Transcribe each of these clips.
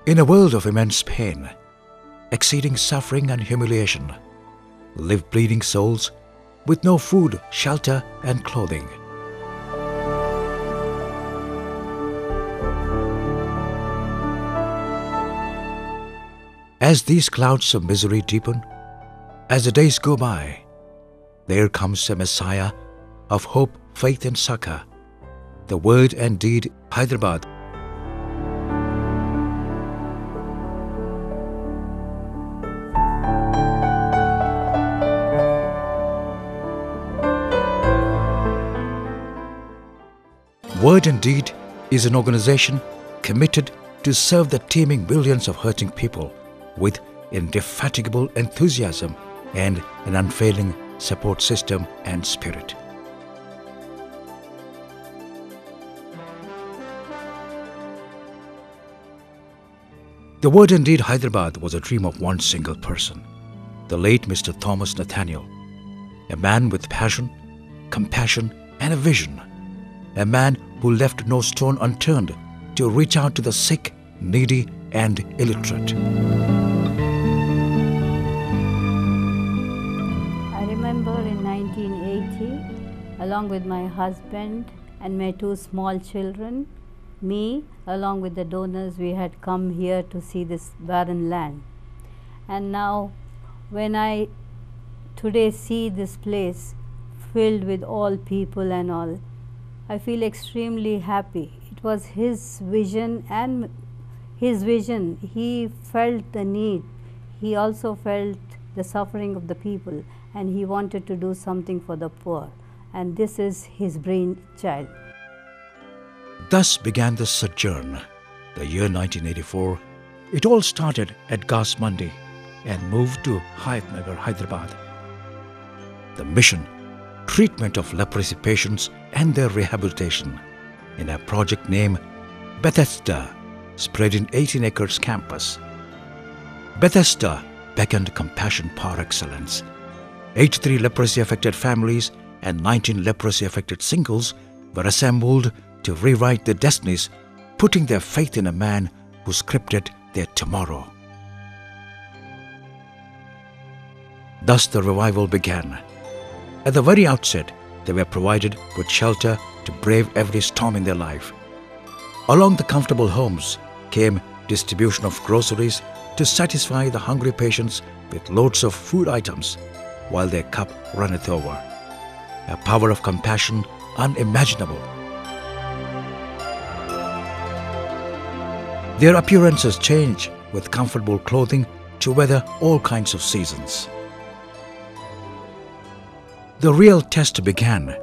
In a world of immense pain, exceeding suffering and humiliation, live bleeding souls with no food, shelter and clothing. As these clouds of misery deepen, as the days go by, there comes a Messiah of hope, faith and succor, the word and deed, Hyderabad. Word and Deed is an organization committed to serve the teeming millions of hurting people with indefatigable enthusiasm and an unfailing support system and spirit. The Word and Deed Hyderabad was a dream of one single person, the late Mr. Thomas Nathaniel, a man with passion, compassion and a vision, a man who left no stone unturned to reach out to the sick, needy and illiterate. I remember in 1980, along with my husband and my two small children, me, along with the donors, we had come here to see this barren land. And now, when I today see this place filled with all people and all, I feel extremely happy. It was his vision and his vision. He felt the need. He also felt the suffering of the people and he wanted to do something for the poor. And this is his brainchild. Thus began the sojourn. The year 1984, it all started at Gas Mandi and moved to Hayathnagar, Hyderabad. The mission, treatment of leprosy patients and their rehabilitation in a project named Bethesda, spread in 18 acres campus. Bethesda beckoned compassion par excellence. 83 leprosy-affected families and 19 leprosy-affected singles were assembled to rewrite their destinies, putting their faith in a man who scripted their tomorrow. Thus the revival began. At the very outset, they were provided with shelter to brave every storm in their life. Along the comfortable homes came distribution of groceries to satisfy the hungry patients with loads of food items while their cup runneth over. A power of compassion unimaginable. Their appearances change with comfortable clothing to weather all kinds of seasons. The real test began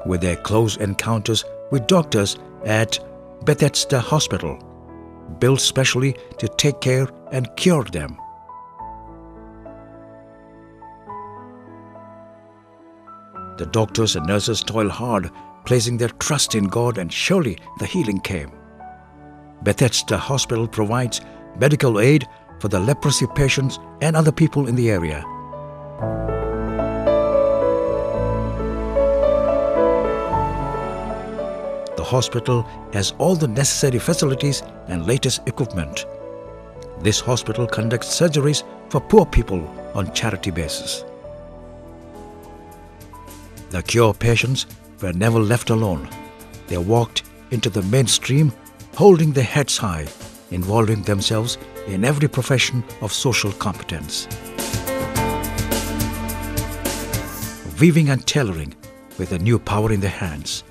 with their close encounters with doctors at Bethesda Hospital, built specially to take care and cure them. The doctors and nurses toiled hard, placing their trust in God, and surely the healing came. Bethesda Hospital provides medical aid for the leprosy patients and other people in the area. The hospital has all the necessary facilities and latest equipment. This hospital conducts surgeries for poor people on charity basis. The cure patients were never left alone. They walked into the mainstream, holding their heads high, involving themselves in every profession of social competence. Weaving and tailoring with a new power in their hands.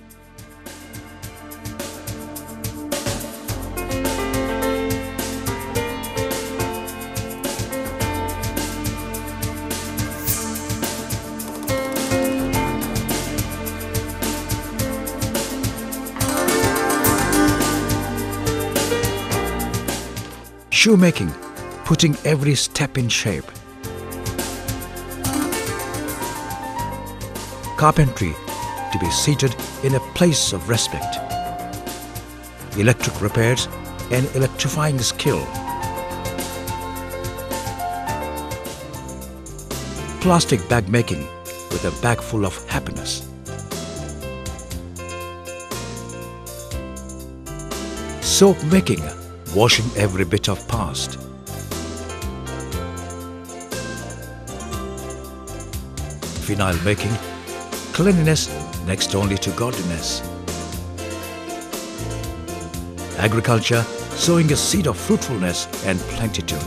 Shoemaking, putting every step in shape. Carpentry, to be seated in a place of respect. Electric repairs and electrifying skill. Plastic bag making with a bag full of happiness. Soap making washing every bit of past. Phenol making, cleanliness next only to godliness. Agriculture, sowing a seed of fruitfulness and plenitude.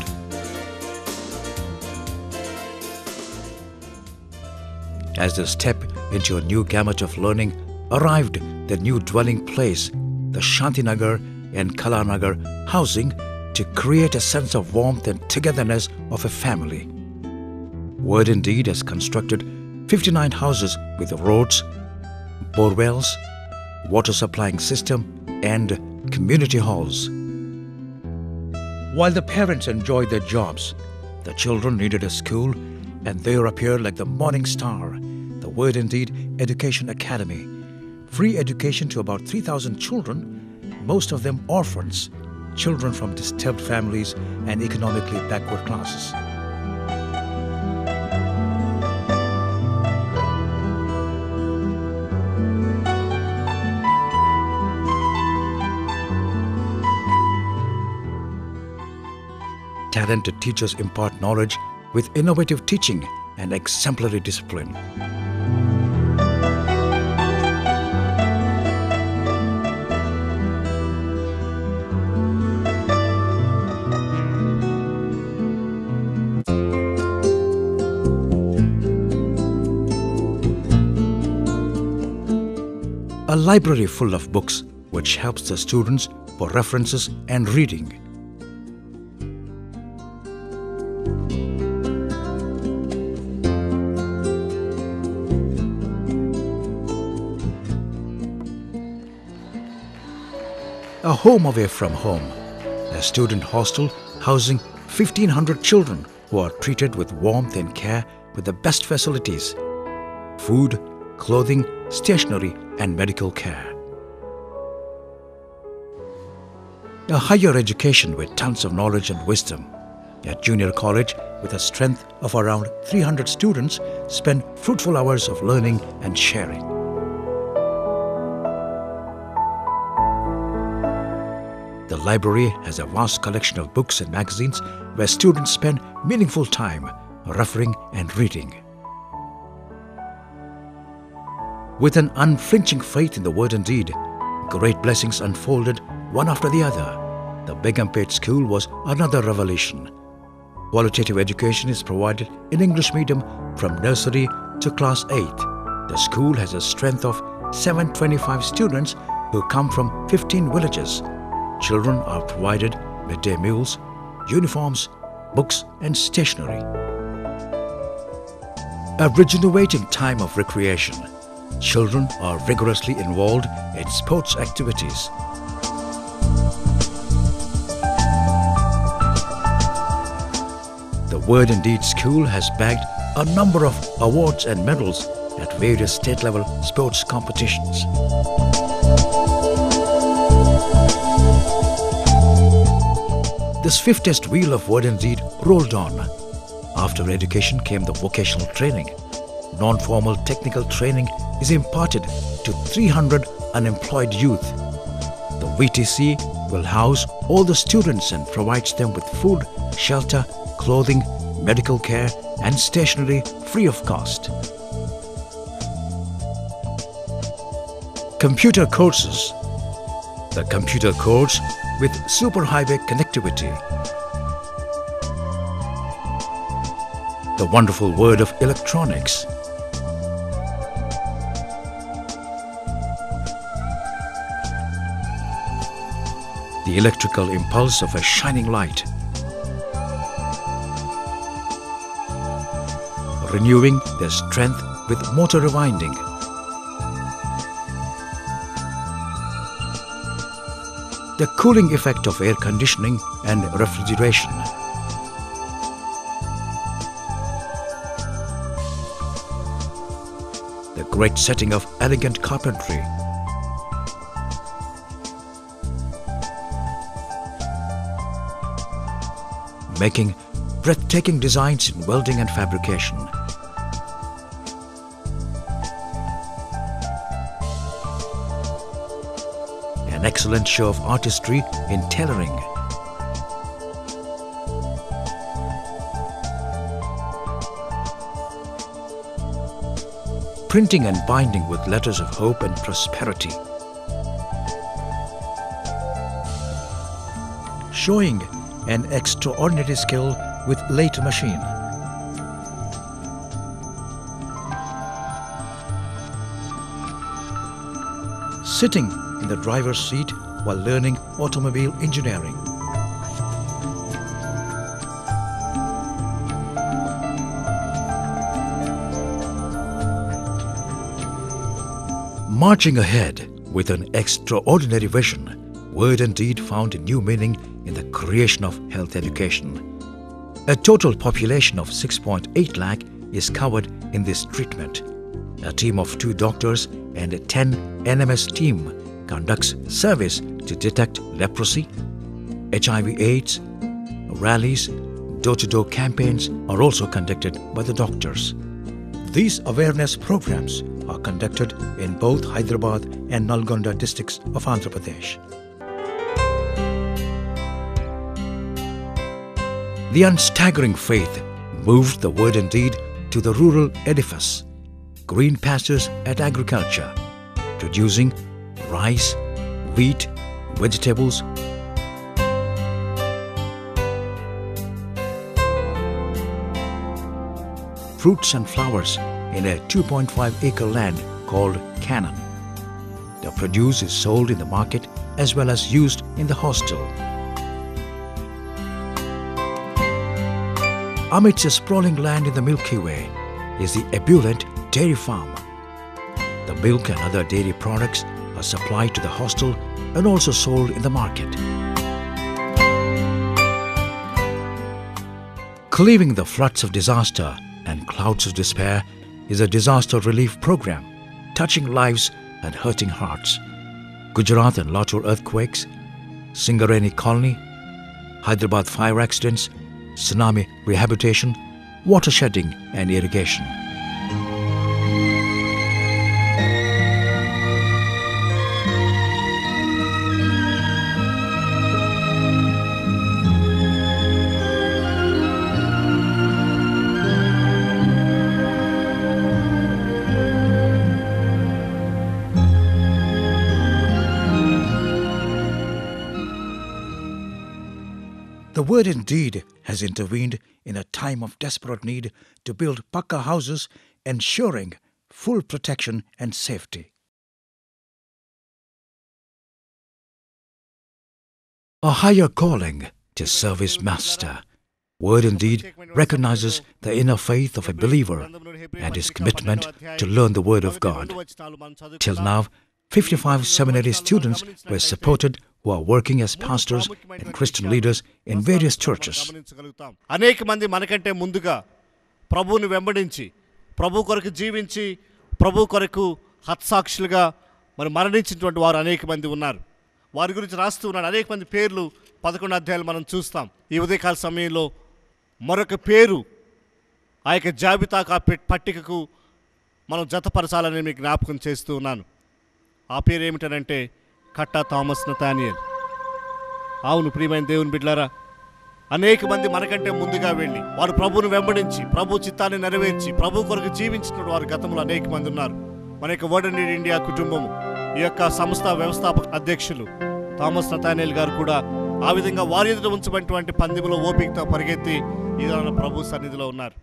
As they step into a new gamut of learning, arrived the new dwelling place, the Hayathnagar and TELANGANA housing, to create a sense of warmth and togetherness of a family. Word and Deed has constructed 59 houses with roads, borewells, water supplying system and community halls. While the parents enjoyed their jobs, the children needed a school, and there appeared like the morning star, the Word and Deed Education Academy. Free education to about 3,000 children, most of them orphans, children from disturbed families and economically backward classes. Talented teachers impart knowledge with innovative teaching and exemplary discipline. A library full of books which helps the students for references and reading. A home away from home, a student hostel housing 1,500 children who are treated with warmth and care with the best facilities: food, clothing, stationery and medical care. A higher education with tons of knowledge and wisdom. A junior college with a strength of around 300 students spend fruitful hours of learning and sharing. The library has a vast collection of books and magazines where students spend meaningful time referring and reading. With an unflinching faith in the Word and Deed, great blessings unfolded one after the other. The Begumpet School was another revelation. Qualitative education is provided in English medium from nursery to class 8. The school has a strength of 725 students who come from 15 villages. Children are provided midday meals, uniforms, books and stationery. A rejuvenating time of recreation. Children are rigorously involved in sports activities. The Word and Deed School has bagged a number of awards and medals at various state-level sports competitions. The swiftest wheel of Word and Deed rolled on. After education came the vocational training. Non-formal technical training is imparted to 300 unemployed youth. The VTC will house all the students and provides them with food, shelter, clothing, medical care and stationery free of cost. Computer courses. The computer course with superhighway connectivity. The wonderful world of electronics. The electrical impulse of a shining light. Renewing their strength with motor rewinding. The cooling effect of air conditioning and refrigeration. The great setting of elegant carpentry. Making breathtaking designs in welding and fabrication. An excellent show of artistry in tailoring. printing and binding with letters of hope and prosperity, showing an extraordinary skill with lathe machine, sitting in the driver's seat while learning automobile engineering, marching ahead with an extraordinary vision. Word and deed found a new meaning in the creation of health education. A total population of 6.8 lakh is covered in this treatment. A team of 2 doctors and a 10 NMS team conducts surveys to detect leprosy, HIV/AIDS. Rallies, door-to-door campaigns are also conducted by the doctors. These awareness programs are conducted in both Hyderabad and Nalgonda districts of Andhra Pradesh. The unstaggering faith moved the word and deed to the rural edifice, green pastures at agriculture, producing rice, wheat, vegetables, fruits and flowers in a 2.5-acre land called Canaan. The produce is sold in the market as well as used in the hostel. Amidst a sprawling land in the Milky Way is the ebullient dairy farm. The milk and other dairy products are supplied to the hostel and also sold in the market. Cleaving the floods of disaster and clouds of despair is a disaster relief program touching lives and hurting hearts. Gujarat and Latur earthquakes, Singareni colony, Hyderabad fire accidents, tsunami rehabilitation, water shedding and irrigation. The word and deed has intervened in a time of desperate need to build Pakka houses, ensuring full protection and safety. A higher calling to service master. Word and deed recognizes the inner faith of a believer and his commitment to learn the word of God. Till now, 55 seminary students were supported who are working as pastors and Christian leaders in various churches. అనేక మంది మనకంటే ముందుగా ప్రభువుని వెంబడించి ప్రభు కొరకు జీవించి ప్రభు కొరకు హత్సాక్షులుగా మరి మరణించినటువంటి వారు అనేక మంది ఉన్నారు. వారి గురించి రాస్తూ ఉన్నాడు. అనేక మంది పేర్లు 11 అధ్యాయాలు మనం చూస్తాం. ఈ ఉదయకాల సమయంలో మరొక పేరు ఆ యొక్క జాబితాకు ఆ పట్టికకు మనం జతపరచాలని మీకు జ్ఞాపకం చేస్తూ ఉన్నాను. ఆ పేరు ఏమిటనంటే కట్టా థామస్ నతానియల్. అవును ప్రియమైన దేవుని బిడ్డలారా, అనేక మంది మనకంటే ముందుగా వెళ్ళి వారు ప్రభువును వెంబడించి ప్రభు చిత్తాన్ని నెరవేర్చి ప్రభు కొరకు జీవించిన వారు గతంలో అనేక మంది ఉన్నారు. మన యొక్క వర్డ్ అండ్ నీడ్ ఇండియా కుటుంబము ఈ యొక్క సంస్థ వ్యవస్థాపక అధ్యక్షులు థామస్ నతానియల్ గారు కూడా ఆ విధంగా వారి ఎదుట ఉంచబడినటువంటి పందెంలో ఓపికతో పరిగెత్తి ఈరోజు ప్రభు సన్నిధిలో ఉన్నారు.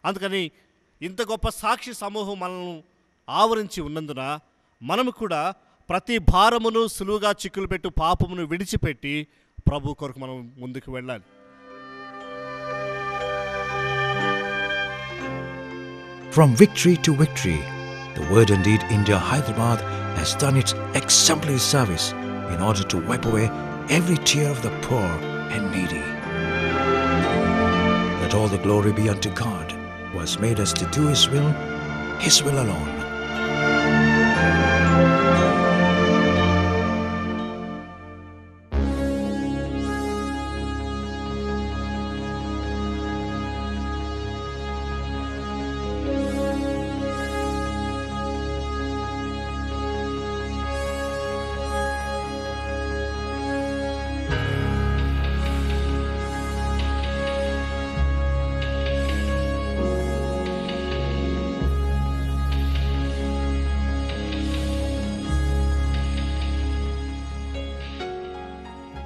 అందుకని ఇంత గొప్ప సాక్షి సమూహం మనల్ని ఆవరించి ఉన్నందున మనము కూడా ప్రతి భారమును సులువుగా చిక్కులు పెట్టు పాపమును విడిచిపెట్టి ప్రభు కొరకు మనం ముందుకు వెళ్ళాలి. From victory to victory, the Word and Deed India Hyderabad has done its exemplary service in order to wipe away every tear of the poor and needy. Let all the glory be unto God, who has made us to do His will alone.